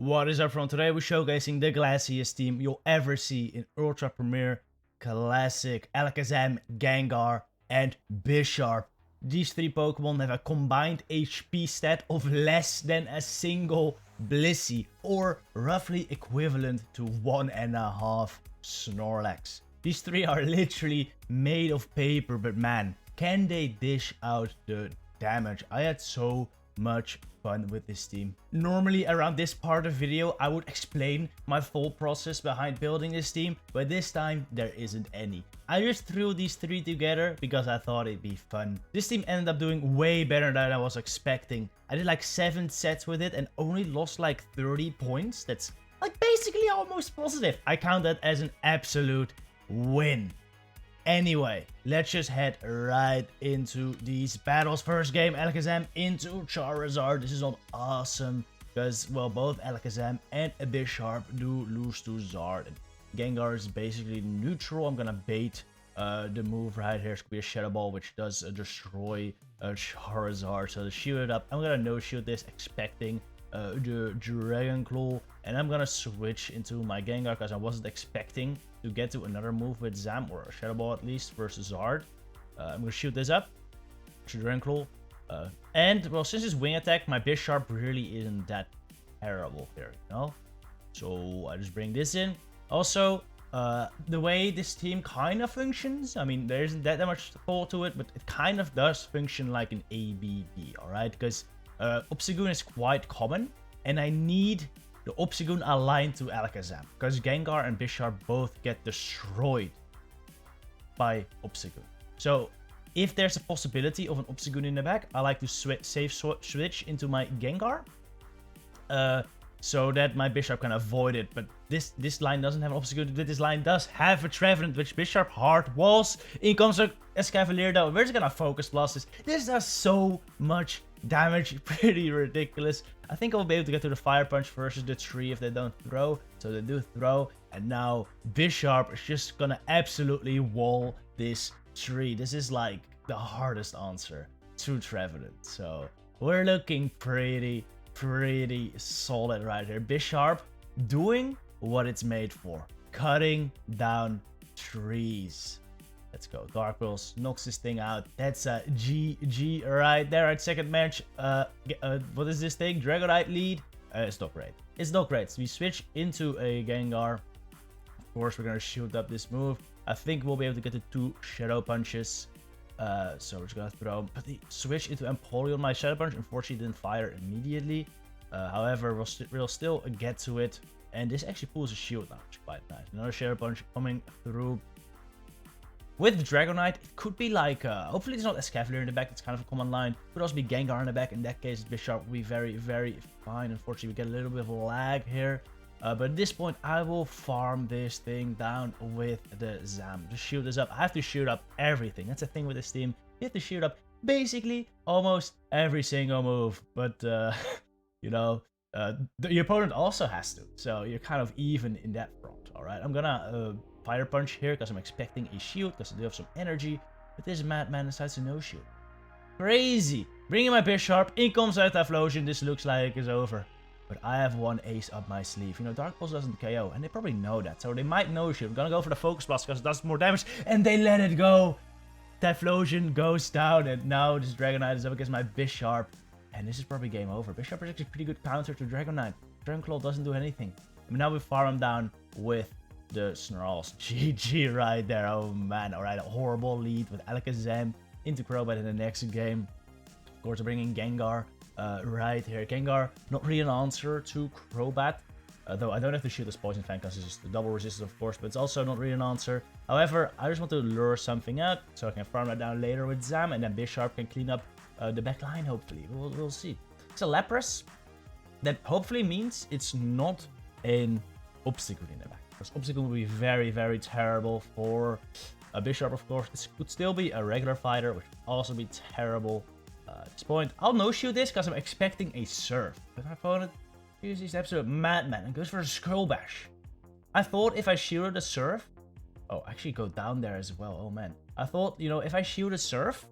What is up, from today we're showcasing the classiest team you'll ever see in Ultra Premier Classic. Alakazam, Gengar, and Bisharp. These three Pokemon have a combined HP stat of less than a single Blissey, or roughly equivalent to 1.5 Snorlax. These three are literally made of paper, but man, can they dish out the damage. I had so much fun with this team. Normally around this part of the video I would explain my thought process behind building this team, but this time there isn't any. I just threw these three together because I thought it'd be fun. This team ended up doing way better than I was expecting. I did like 7 sets with it and only lost like 30 points. That's like basically almost positive. I count that as an absolute win. Anyway, let's just head right into these battles. First game, Alakazam into Charizard. This is not awesome because, well, both Alakazam and Bisharp do lose to Zard. Gengar is basically neutral. I'm gonna bait the move right here. It's gonna be a Shadow Ball, which does destroy Charizard. So to shield it up, I'm gonna no-shield this, expecting the Dragon Claw, and I'm gonna switch into my Gengar because I wasn't expecting to get to another move with Zam, or a Shadow Ball at least, versus Zard. I'm gonna shoot this up to Dragon Claw, and well, since it's wing attack, my Bisharp really isn't that terrible here, you know. So I just bring this in. Also, the way this team kind of functions, I mean, there isn't that much thought to it, but it kind of does function like an ABB, alright? Because Obstagoon is quite common, and I need the Obstagoon aligned to Alakazam, because Gengar and Bisharp both get destroyed by Obstagoon. So if there's a possibility of an Obstagoon in the back, I like to switch into my Gengar, so that my Bisharp can avoid it. But this line doesn't have an Obstagoon. This line does have a Trevenant, which Bisharp hard walls. In comes a Escavalier though. We're just gonna Focus Blast this. This does so much damage, pretty ridiculous. I think I'll be able to get to the Fire Punch versus the tree if they don't throw. So they do throw, and now Bisharp is just gonna absolutely wall this tree. This is like the hardest answer to Trevenant. So we're looking pretty solid right here. Bisharp doing what it's made for, cutting down trees. Let's go. Dark Pulse knocks this thing out. That's a GG right there. At second match, what is this thing? Dragonite Lead. It's not great. It's not great. So we switch into a Gengar. Of course, we're gonna shoot up this move. I think we'll be able to get the 2 Shadow Punches. So we're just gonna throw. But the switch into Empoleon. My Shadow Punch unfortunately didn't fire immediately. However, we'll still get to it. And this actually pulls a shield now, which is quite nice. Another Shadow Punch coming through. With the Dragonite, it could be like, hopefully there's not Escavalier in the back, it's kind of a common line. It could also be Gengar in the back. In that case, Bisharp will be very fine. Unfortunately, we get a little bit of lag here. But at this point, I will farm this thing down with the Zam. Just shoot this up. I have to shoot up everything. That's the thing with this team. You have to shoot up basically almost every single move. But, you know, your opponent also has to. So you're kind of even in that front, alright? I'm gonna Fire Punch here because I'm expecting a shield because I do have some energy. But this madman decides to no shield. Crazy. Bringing my Bisharp. In comes out Typhlosion. This looks like it's over. But I have one ace up my sleeve. You know, Dark Pulse doesn't KO. And they probably know that. So they might no shield. I'm gonna go for the Focus Blast because it does more damage. And they let it go. Typhlosion goes down. And now this Dragonite is up against my Bisharp. And this is probably game over. Bisharp is actually a pretty good counter to Dragonite. Dragon Claw doesn't do anything. And now we farm him down with the Snarls. GG right there. Oh man. Alright, a horrible lead with Alakazam into Crobat in the next game. Of course, bringing Gengar right here. Gengar, not really an answer to Crobat. Though I don't have to shoot this Poison Fang because it's just the double resistance, of course, but it's also not really an answer. However, I just want to lure something out so I can farm that down later with Zam, and then Bisharp can clean up the back line, hopefully. We'll see. It's a Lapras. That hopefully means it's not an Obstacle in the back. Because Obstacle will be very terrible for a Bisharp, of course. This could still be a regular fighter, which would also be terrible at this point. I'll no-shield this because I'm expecting a Surf. But my opponent uses the absolute madman and goes for a Skull Bash. I thought if I shielded a Surf... Oh, actually go down there as well. Oh man. I thought, you know, if I shield a Surf,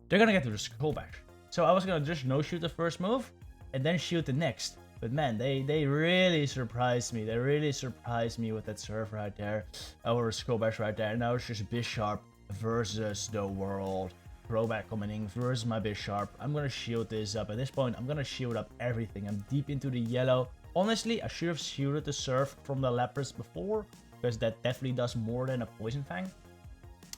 they're gonna get to the Skull Bash. So I was gonna just no-shoot the first move and then shoot the next. But man, they really surprised me. They really surprised me with that surf right there. Or Crobat right there. And now it's just Bisharp versus the world. Crobat coming in versus my Bisharp. I'm gonna shield this up. At this point, I'm gonna shield up everything. I'm deep into the yellow. Honestly, I should have shielded the surf from the Lapras before, because that definitely does more than a Poison Fang.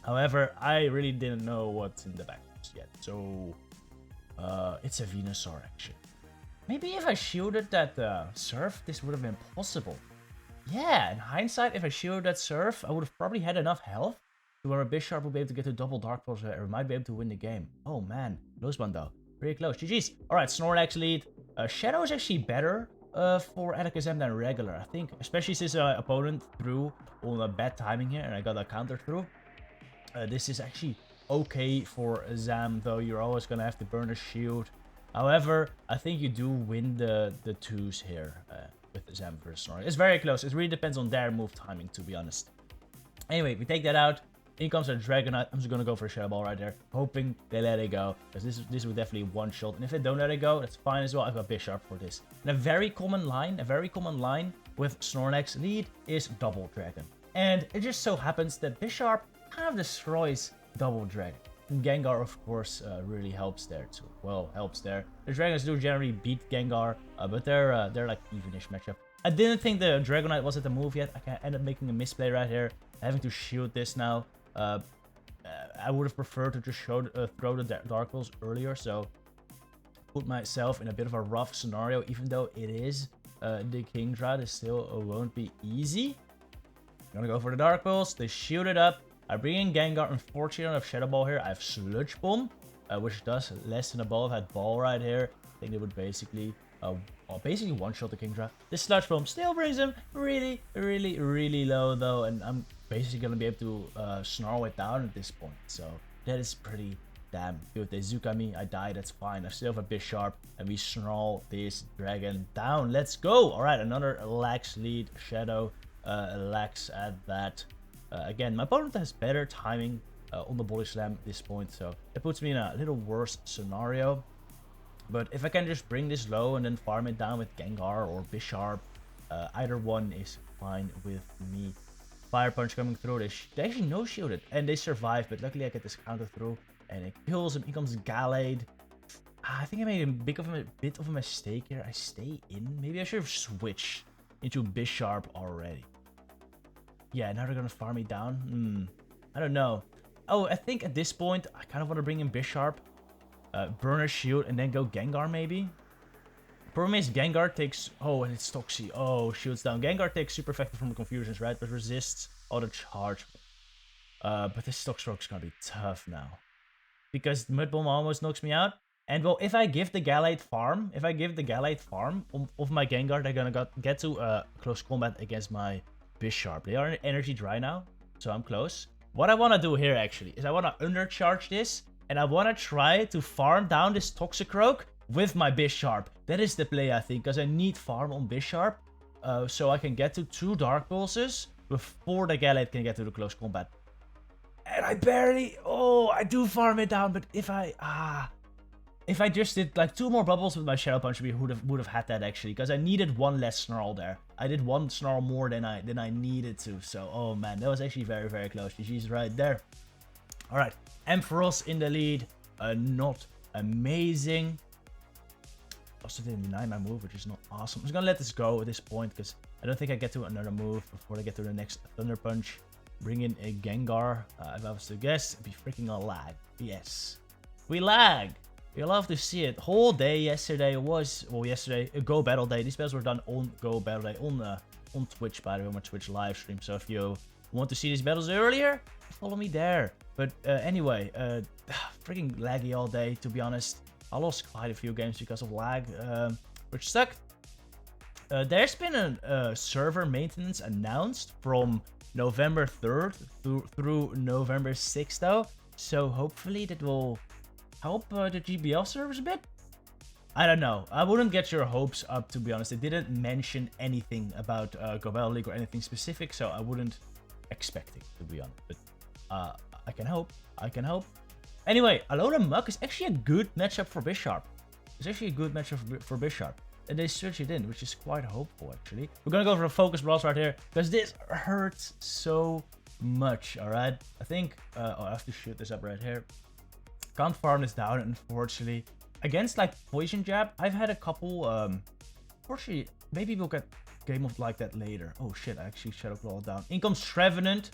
However, I really didn't know what's in the back yet. So, it's a Venusaur actually. Maybe if I shielded that surf, this would have been possible. Yeah, in hindsight, if I shielded that surf, I would have probably had enough health to where a Bisharp would be able to get to double Dark Pulse or might be able to win the game. Oh man, close one though. Pretty close. GG's. Alright, Snorlax lead. Shadow is actually better for Alakazam than regular, I think. Especially since my opponent threw on a bad timing here and I got a counter through. This is actually okay for Zam, though you're always going to have to burn a shield. However, I think you do win the twos here with Zam versus Snorlax. It's very close. It really depends on their move timing, to be honest. Anyway, we take that out. In comes a Dragonite. I'm just going to go for a Shadow Ball right there, hoping they let it go. Because this would definitely one-shot. And if they don't let it go, that's fine as well. I've got Bisharp for this. And a very common line with Snorlax lead is Double Dragon. And it just so happens that Bisharp kind of destroys Double Dragon. And Gengar, of course, really helps there too. Well, helps there. The Dragons do generally beat Gengar, but they're like evenish matchup. I didn't think the Dragonite was at the move yet. I can end up making a misplay right here, having to shield this now. I would have preferred to just throw the Dark Pulse earlier, so put myself in a bit of a rough scenario. Even though it is the Kingdra, it still won't be easy. I'm gonna go for the Dark Pulse. They shield it up. I bring in Gengar. Unfortunately, I don't have Shadow Ball here. I have Sludge Bomb, which does less than a ball. If I had Ball right here, I think they would basically one-shot the Kingdra. This Sludge Bomb still brings him really, really, really low, though, and I'm basically going to be able to snarl it down at this point. So that is pretty damn good. They Zuka me. I die. That's fine. I still have a Bisharp, and we snarl this dragon down. Let's go. All right, another Lax lead. Shadow Lax at that. Again, my opponent has better timing on the Body Slam at this point, so it puts me in a little worse scenario. But if I can just bring this low and then farm it down with Gengar or Bisharp, either one is fine with me. Fire Punch coming through. They actually no-shielded, and they survive, but luckily I get this counter through, and it kills him. Here comes Gallade. I think I made a bit of a mistake here. I stay in. Maybe I should have switched into Bisharp already. Yeah, now they're gonna farm me down. I don't know. Oh, I think at this point, I kind of want to bring in Bisharp, burn a shield, and then go Gengar maybe. Problem is, Gengar takes... Oh, and it's Toxie. Oh, shields down. Gengar takes super effective from the confusions, right? But resists auto charge. But this Stock Stroke's gonna be tough now. Because Mud Bomb almost knocks me out. And well, if I give the Gallade farm, of my Gengar, they're gonna get to close combat against my Bisharp. They are energy dry now, so I'm close. What I want to do here actually is I want to undercharge this, and I want to try to farm down this Toxicroak with my Bisharp. That is the play, I think, because I need farm on Bisharp, so I can get to 2 Dark Pulses before the Gallade can get to the close combat. And I barely... Oh, I do farm it down, but if I just did like 2 more bubbles with my Shadow Punch, we would have had that actually, because I needed 1 less Snarl there. I did 1 Snarl more than I needed to. So, oh man, that was actually very, very close. GG's right there. All right, Ampharos in the lead. Not amazing. Also didn't deny my move, which is not awesome. I'm just gonna let this go at this point because I don't think I get to another move before I get to the next Thunder Punch. Bring in a Gengar. If I was to guess, it'd be freaking a lag. Yes, we lag. You love to see it. Whole day yesterday was, well, yesterday, a Go Battle Day. These battles were done on Go Battle Day on Twitch, by the way, on my Twitch live stream. So if you want to see these battles earlier, follow me there. But anyway, freaking laggy all day, to be honest. I lost quite a few games because of lag, which sucked. There's been a server maintenance announced from November 3rd through November 6th, though. So hopefully that will help the GBL servers a bit. I don't know. I wouldn't get your hopes up, to be honest. They didn't mention anything about Go Battle League or anything specific, so I wouldn't expect it, to be honest. But I can hope. I can hope. Anyway, Alola Muk is actually a good matchup for Bisharp. It's actually a good matchup for Bisharp. And they switch it in, which is quite hopeful, actually. We're gonna go for a Focus Blast right here, because this hurts so much, alright? I think, I have to shoot this up right here. Can't farm this down, unfortunately. Against, like, Poison Jab, I've had a couple, unfortunately, maybe we'll get game of like that later. Oh shit, I actually Shadow Claw down. In comes Trevenant.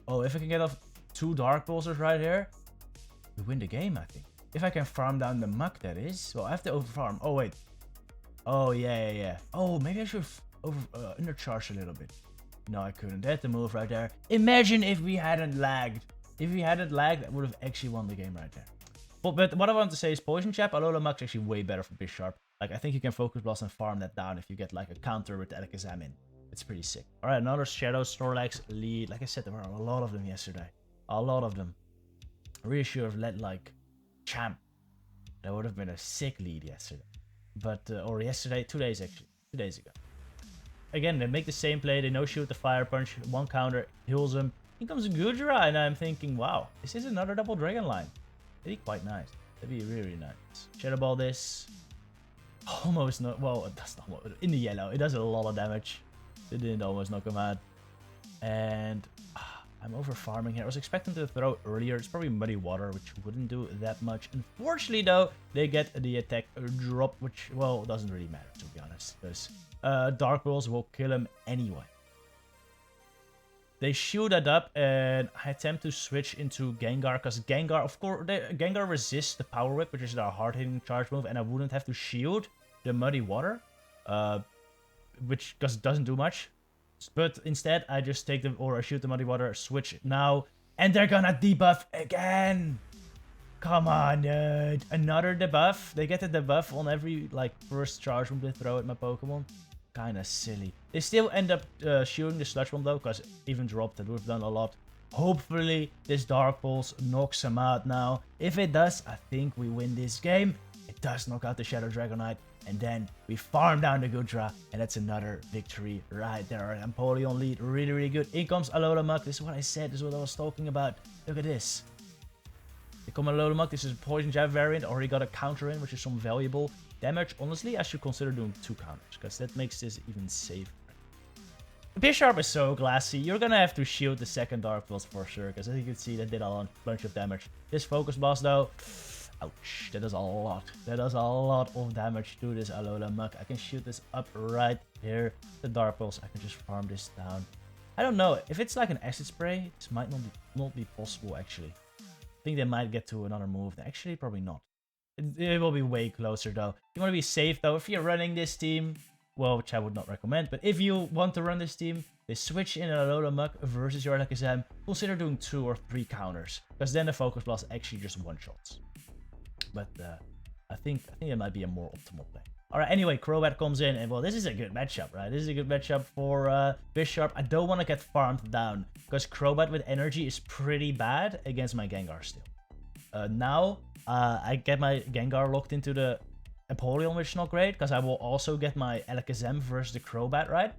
Oh, if I can get off 2 Dark Pulsers right here, we win the game, I think. If I can farm down the Muck, that is. Well, I have to overfarm. Oh, wait. Oh, yeah. Oh, maybe I should undercharge a little bit. No, I couldn't. That's the move right there. Imagine if we hadn't lagged. If we hadn't lagged, that would have actually won the game right there. But what I want to say is Poison Jab, Alola Muck's actually way better for Bisharp. Like, I think you can Focus Blast and farm that down if you get, like, a counter with Alakazam in. It's pretty sick. Alright, another Shadow Snorlax Lead. Like I said, there were a lot of them yesterday. A lot of them. I really should have let, like, Champ. That would have been a sick lead yesterday. But, or yesterday, 2 days actually. 2 days ago. Again, they make the same play. They no-shoot the Fire Punch. 1 counter, heals him. Here comes Gudra, and I'm thinking, wow, this is another double Dragon line. That'd be quite nice. That'd be really nice. Shadow Ball this. Almost not. Well, it does not. In the yellow, it does a lot of damage. It didn't almost knock him out. And I'm over farming here. I was expecting to throw earlier. It's probably Muddy Water, which wouldn't do that much. Unfortunately, though, they get the attack drop, which, well, doesn't really matter, to be honest. Because Dark Pulse will kill him anyway. They shoot that up, and I attempt to switch into Gengar, because Gengar, of course, Gengar resists the Power Whip, which is their hard-hitting charge move, and I wouldn't have to shield the Muddy Water, which just doesn't do much. But instead, I just take them, or I shoot the Muddy Water, switch now, and they're gonna debuff again! Come on, dude! Another debuff? They get a debuff on every, like, first charge move they throw at my Pokemon. Kinda silly. They still end up shooting the Sludge Bomb though, because even dropped, that would have done a lot. Hopefully, this Dark Pulse knocks him out now. If it does, I think we win this game. It does knock out the Shadow Dragonite, and then we farm down the Gudra, and that's another victory right there. Empoleon Lead, really, really good. In comes Alola Muck. This is what I said. This is what I was talking about. Look at this. They come Alola Muck. This is a Poison Jab variant. Already got a counter in, which is some valuable damage. Honestly, I should consider doing 2 counters, because that makes this even safer. Bisharp is so glassy. You're gonna have to shield the second Dark Pulse for sure, because as you can see, that did a bunch of damage. This Focus Blast though, ouch, that does a lot. That does a lot of damage to this Alola Muck. I can shoot this up right here. The Dark Pulse, I can just farm this down. I don't know, if it's like an Acid Spray, this might not be possible actually. I think they might get to another move. Actually, probably not. It will be way closer though. You want to be safe though. If you're running this team, well, which I would not recommend, but if you want to run this team, they switch in a Alola Muck versus your Alakazam. Consider doing 2 or 3 counters, because then the Focus Blast actually just one-shots. But I think it might be a more optimal play. Alright, anyway, Crobat comes in, and well, this is a good matchup, right? This is a good matchup for Bisharp. I don't want to get farmed down, because Crobat with energy is pretty bad against my Gengar still. Now, I get my Gengar locked into the Empoleon, which is not great, because I will also get my Alakazam versus the Crobat, right?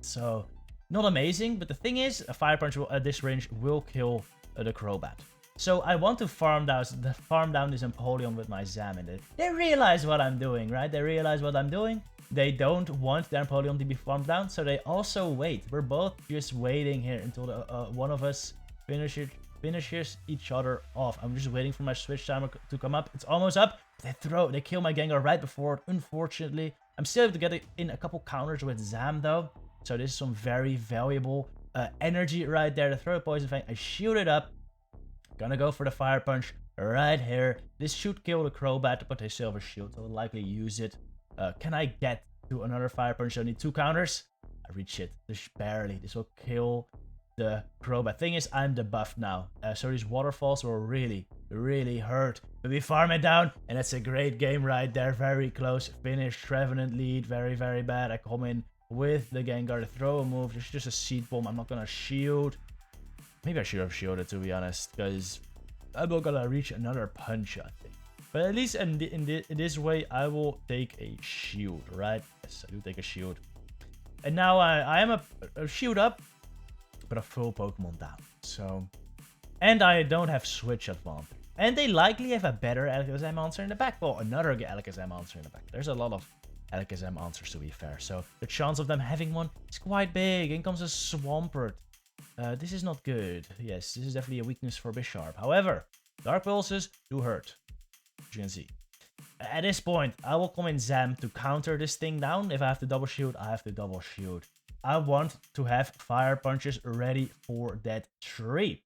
So, not amazing, but the thing is, a Fire Punch at this range will kill the Crobat. So I want to farm down this Empoleon with my Zam in it. They realize what I'm doing, right? They realize what I'm doing. They don't want their Empoleon to be farmed down, so they also wait. We're both just waiting here until the, one of us finishes each other off. I'm just waiting for my switch timer to come up. It's almost up. They kill my Gengar right before it, unfortunately. I'm still able to get in a couple counters with Zam though. So this is some very valuable energy right there. The throw a Poison Fang. I shoot it up. Gonna go for the Fire Punch right here. This should kill the Crobat, but they still have a shield, so I'll likely use it. Can I get to another Fire Punch? I need 2 counters. I reach it. Just barely. This will kill the Crobat. Thing is, I'm debuffed now. So these waterfalls will really, really hurt. But we farm it down, and it's a great game right there. Very close finish. Trevenant Lead. Very, very bad. I come in with the Gengar to throw a move. There's just a Seed Bomb. I'm not gonna shield. Maybe I should have shielded, to be honest, because I'm not gonna reach another punch, I think. But at least in this way, I will take a shield, right? Yes, I do take a shield. And now I am a shield up, but a full Pokemon down. So, and I don't have switch advantage. And they likely have a better Alakazam answer in the back. Well, another Alakazam answer in the back. There's a lot of Alakazam answers, to be fair. So the chance of them having one is quite big. In comes a Swampert. This is not good. Yes, this is definitely a weakness for Bisharp. However, Dark Pulses do hurt, as you can see. At this point, I will come in Zam to counter this thing down. If I have to double shield, I have to double shield. I want to have Fire Punches ready for that tree.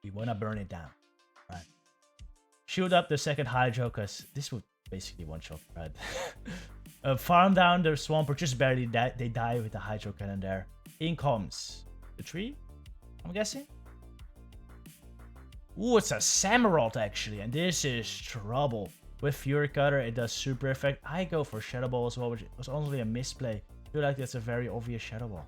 We want to burn it down. Right. Shield up the second Hydro, because this would basically one-shot, right? Farm down the Swampert, just barely they die with the Hydro Cannon there. In comes the tree, I'm guessing. Ooh, it's a Samurott actually, and this is trouble. With Fury Cutter, it does super effect. I go for Shadow Ball as well, which was only a misplay. I feel like that's a very obvious Shadow Ball.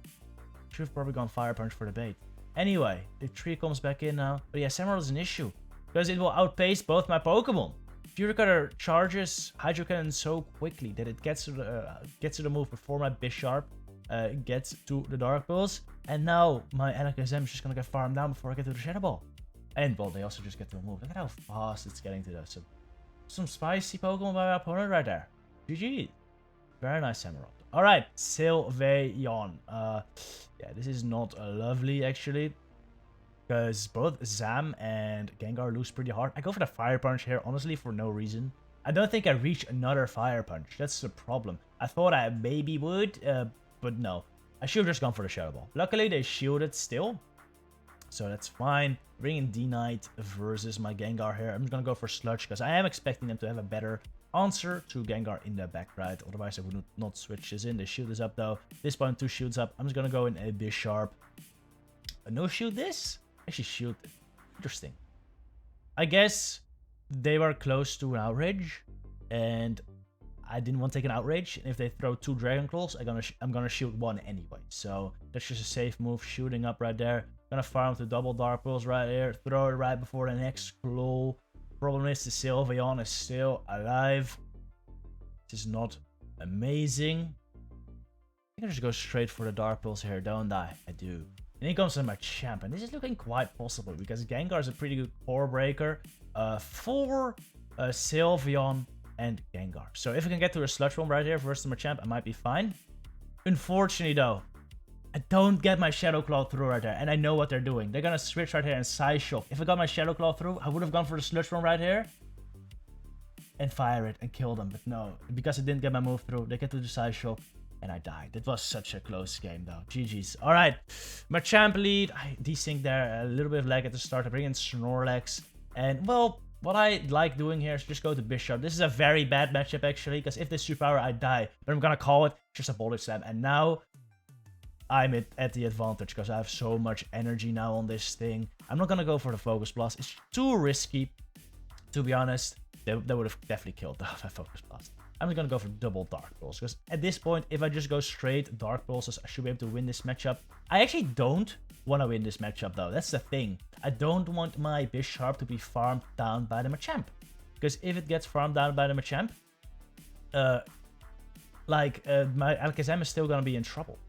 Should have probably gone Fire Punch for the bait. Anyway, the tree comes back in now. But yeah, Samurott is an issue, because it will outpace both my Pokemon. Fury Cutter charges Hydro Cannon so quickly that it gets to the move before my Bisharp gets to the Dark Pulse. And now my Alakazam is just gonna get farmed down before I get to the Shadow Ball. And well, they also just get to the move. Look at how fast it's getting to those. So, some spicy Pokemon by my opponent right there. GG. Very nice Samurott. Alright, Sylveon. Yeah, this is not lovely actually, because both Zam and Gengar lose pretty hard. I go for the Fire Punch here, honestly, for no reason. I don't think I reach another Fire Punch. That's the problem. I thought I maybe would, but no. I should have just gone for the Shadow Ball. Luckily, they shielded still, so that's fine. Bringing D-Knight versus my Gengar here. I'm just gonna go for Sludge, because I am expecting them to have a better answer to Gengar in the back, right? Otherwise, I would not switch this in. They shield this up, though. This point, 2 shields up. I'm just gonna go in a Bisharp. No shield this? Actually, shield. Interesting. I guess they were close to an Outrage, and I didn't want to take an Outrage. And if they throw 2 Dragon Claws, I'm gonna shield 1 anyway. So that's just a safe move, shooting up right there. Gonna farm to double Dark Pulse right here. Throw it right before the next Claw. Problem is the Sylveon is still alive. This is not amazing. I think I just go straight for the Dark Pulse here, don't I? I do. And here comes my Machamp, and this is looking quite possible because Gengar is a pretty good core breaker for Sylveon and Gengar. So if I can get to a Sludge Bomb right here versus the Machamp, I might be fine. Unfortunately though, I don't get my Shadow Claw through right there, and I know what they're doing. They're gonna switch right here and Psy Shock. If I got my Shadow Claw through, I would have gone for the Sludge Bomb right here and fire it and kill them, but no, because I didn't get my move through, they get to the Psy Shock and I died. It was such a close game though. GG's. Alright, Machamp lead. I desync there, a little bit of lag at the start. I bring in Snorlax, and well, what I like doing here is just go to Bisharp. This is a very bad matchup actually, because if they superpower, I die. But I'm gonna call it just a Bullet Slam, and now I'm at the advantage because I have so much energy now on this thing. I'm not gonna go for the Focus Blast. It's too risky, to be honest. They would have definitely killed the Focus Blast. I'm just gonna go for double Dark Pulse, because at this point, if I just go straight Dark Pulses, I should be able to win this matchup. I actually don't want to win this matchup though. That's the thing. I don't want my Bisharp to be farmed down by the Machamp, because if it gets farmed down by the Machamp, my Alakazam is still gonna be in trouble.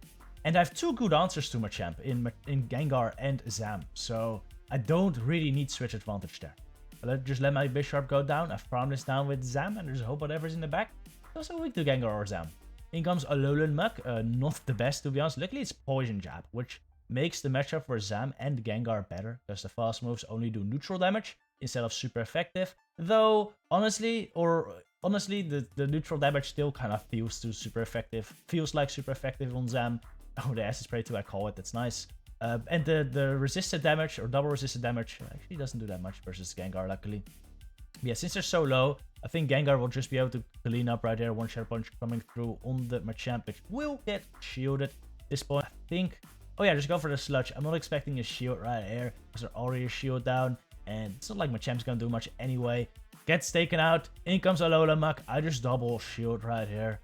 And I have 2 good answers to Machamp in Gengar and Zam, so I don't really need switch advantage there. Just let my Bisharp go down. I farm this down with Zam, and just hope whatever's in the back is also weak to Gengar or Zam. In comes Alolan Muk, not the best to be honest. Luckily it's Poison Jab, which makes the matchup for Zam and Gengar better, because the fast moves only do neutral damage instead of super effective. Though, honestly, the neutral damage still kind of feels like super effective on Zam. Oh, the Acid Spray too, I call it, that's nice. And the resisted damage, or double resisted damage, actually doesn't do that much versus Gengar, luckily. But yeah, since they're so low, I think Gengar will just be able to clean up right there. One Shadow Punch coming through on the Machamp, which will get shielded. At this point, I think... Oh yeah, just go for the Sludge. I'm not expecting a shield right here, because they're already a shield down. And it's not like Machamp's gonna do much anyway. Gets taken out. In comes Alolan Muk. I just double shield right here.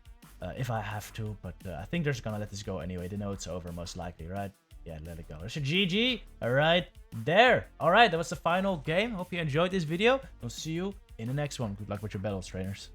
If I have to, but I think they're just gonna let this go anyway. They know it's over, most likely, right? Yeah, let it go. That's a GG. Alright, there. Alright, that was the final game. Hope you enjoyed this video. I'll see you in the next one. Good luck with your battles, trainers.